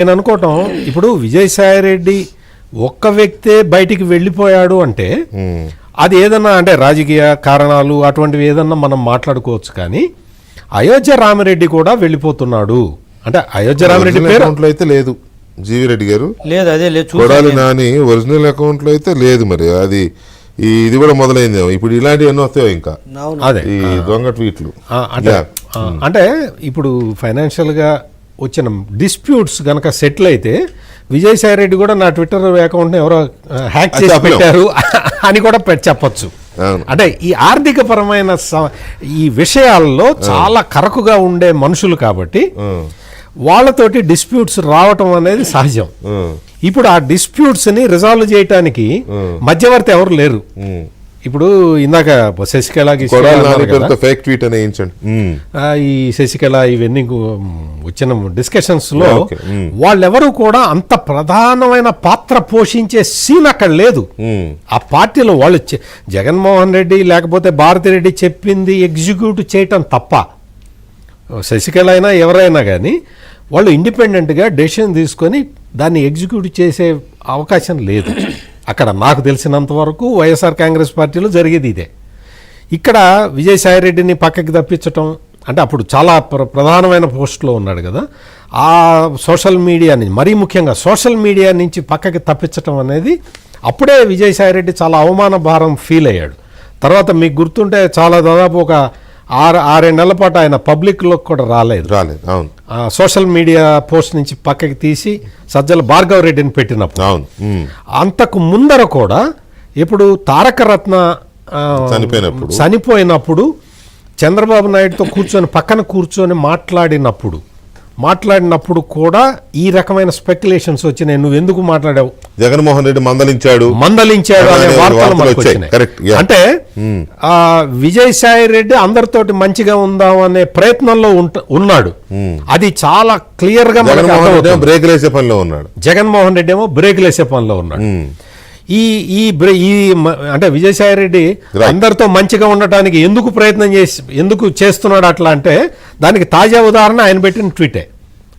నేను అనుకోవటం ఇప్పుడు విజయసాయిరెడ్డి ఒక్క వ్యక్తే బయటికి వెళ్ళిపోయాడు అంటే అది ఏదన్నా అంటే రాజకీయ కారణాలు అటువంటివి ఏదన్నా మనం మాట్లాడుకోవచ్చు. కానీ అయోధ్య రామిరెడ్డి కూడా వెళ్ళిపోతున్నాడు అంటే అయోధ్య రామిరెడ్డి పేరు అయితే లేదు, జీవి రెడ్డి గారు లేదు, అదే లేదు, కొడాలి నాని ఒరిజినల్ అకౌంట్ లో అయితే లేదు. మరి అది ఇది కూడా మొదలైందేమో ఇప్పుడు ఇలాంటివి ఎన్నో వస్తాయో ఇంకా అదే ఈ దొంగ ట్వీట్లు. అంటే ఇప్పుడు ఫైనాన్షియల్ గా వచ్చిన డిస్ప్యూట్స్ గనక సెటిల్ అయితే విజయసాయిరెడ్డి కూడా నా ట్విట్టర్ అకౌంట్ ని ఎవరో హ్యాక్ చేసి పెట్టారు అని కూడా చెప్పొచ్చు. అంటే ఈ ఆర్థిక పరమైన ఈ విషయాల్లో చాలా కరకుగా ఉండే మనుషులు కాబట్టి వాళ్ళతోటి డిస్ప్యూట్స్ రావటం అనేది సహజం. ఇప్పుడు ఆ డిస్ప్యూట్స్ ని రిజాల్వ్ చేయడానికి మధ్యవర్తి ఎవరు లేరు. ఇప్పుడు ఇందాక శశికళకి ఈ శశికళ ఇవన్నీ వచ్చిన డిస్కషన్స్ లో వాళ్ళెవరూ కూడా అంత ప్రధానమైన పాత్ర పోషించే సీన్ అక్కడ లేదు. ఆ పార్టీలో వాళ్ళు జగన్మోహన్ రెడ్డి లేకపోతే భారతిరెడ్డి చెప్పింది ఎగ్జిక్యూట్ చేయటం తప్ప శశికళ అయినా ఎవరైనా కానీ వాళ్ళు ఇండిపెండెంట్గా డెసిషన్ తీసుకొని దాన్ని ఎగ్జిక్యూట్ చేసే అవకాశం లేదు. అక్కడ నాకు తెలిసినంత వరకు వైఎస్ఆర్ కాంగ్రెస్ పార్టీలో జరిగేది ఇదే. ఇక్కడ విజయసాయిరెడ్డిని పక్కకి తప్పించటం అంటే అప్పుడు చాలా ప్రధానమైన పోస్టులో ఉన్నాడు కదా, ఆ సోషల్ మీడియా నుంచి మరీ ముఖ్యంగా సోషల్ మీడియా నుంచి పక్కకి తప్పించటం అనేది అప్పుడే విజయసాయిరెడ్డి చాలా అవమాన భారం ఫీల్ అయ్యాడు. తర్వాత మీకు గుర్తుంటే చాలా దాదాపు ఒక 6 నెలల పాటు ఆయన పబ్లిక్లో కూడా రాలేదు. అవును, సోషల్ మీడియా పోస్ట్ నుంచి పక్కకి తీసి సజ్జల భార్గవ రెడ్డిని పెట్టినప్పుడు. అంతకు ముందర కూడా ఇప్పుడు తారక రత్న చనిపోయినప్పుడు చంద్రబాబు నాయుడుతో పక్కన కూర్చొని మాట్లాడినప్పుడు కూడా ఈ రకమైన స్పెక్యులేషన్స్ వచ్చినాయి. నువ్వు ఎందుకు మాట్లాడావు, జగన్మోహన్ రెడ్డి మందలించాడు అనే వార్తలు మనకు వచ్చినాయి. అంటే విజయసాయి రెడ్డి అందరితోటి మంచిగా ఉందాం అనే ప్రయత్నంలో ఉన్నాడు. అది చాలా క్లియర్ గా బ్రేక్లేసే పనిలో ఉన్నాడు. జగన్మోహన్ రెడ్డి ఏమో బ్రేక్లేసే పనిలో ఉన్నాడు. ఈ అంటే విజయసాయి రెడ్డి అందరితో మంచిగా ఉండటానికి ఎందుకు చేస్తున్నాడు అట్లా అంటే దానికి తాజా ఉదాహరణ ఆయన పెట్టిన ట్వీటే.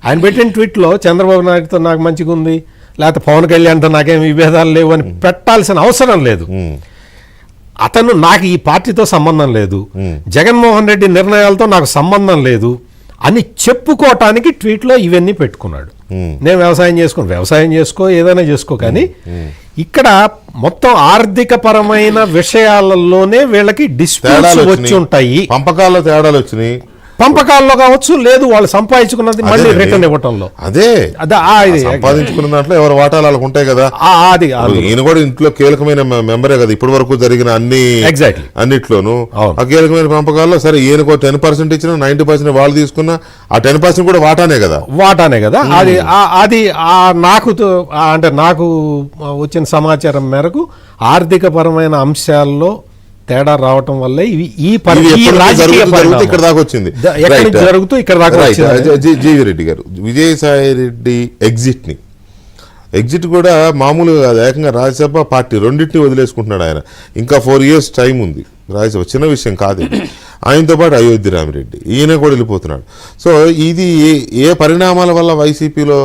ఆయన పెట్టిన ట్వీట్లో చంద్రబాబు నాయుడుతో నాకు మంచిగా ఉంది లేకపోతే పవన్ కళ్యాణ్తో నాకేం విభేదాలు లేవు అని పెట్టాల్సిన అవసరం లేదు. అతను నాకు ఈ పార్టీతో సంబంధం లేదు, జగన్మోహన్ రెడ్డి నిర్ణయాలతో నాకు సంబంధం లేదు అని చెప్పుకోవటానికి ట్వీట్లో ఇవన్నీ పెట్టుకున్నాడు. నేను వ్యవసాయం చేసుకో ఏదైనా చేసుకో, కానీ ఇక్కడ మొత్తం ఆర్థిక పరమైన విషయాలలోనే వీళ్ళకి డిస్ప్యూట్స్ వచ్చి ఉంటాయి. పంపకాల్లో తేడాలు వచ్చినాయి, పంపకాల్లో కావచ్చు, లేదు వాళ్ళు సంపాదించుకున్నది మళ్ళీ రిటర్న్ ఇవ్వటంలో. అదే సంపాదించుకున్న దాంట్లో ఎవరు వాటాలు వాళ్ళకు ఉంటాయి కదా. అది ఈయన కూడా ఇంట్లో కీలకమైన మెంబరే కదా ఇప్పటి వరకు జరిగిన అన్నిట్లోనూ. ఆ కీలకమైన పంపకాల్లో సరే ఈయనకు 10% ఇచ్చిన 90% వాళ్ళు తీసుకున్న ఆ 10% కూడా వాటానే కదా. అది నాకు వచ్చిన సమాచారం మేరకు ఆర్థిక పరమైన అంశాల్లో తేడా రావటం వల్ల ఇక్కడ దాకా వచ్చింది. జీవి రెడ్డి గారు విజయసాయి రెడ్డి ఎగ్జిట్ కూడా మామూలుగా కాదు, ఏకంగా రాజ్యసభ పార్టీ రెండింటిని వదిలేసుకుంటున్నాడు ఆయన. ఇంకా 4 years టైం ఉంది రాజ్యసభ, చిన్న విషయం కాదు. ఆయనతో పాటు అయోధ్య రామిరెడ్డి ఈయన కూడా వెళ్ళిపోతున్నాడు. సో ఇది ఏ పరిణామాల వల్ల వైసీపీలో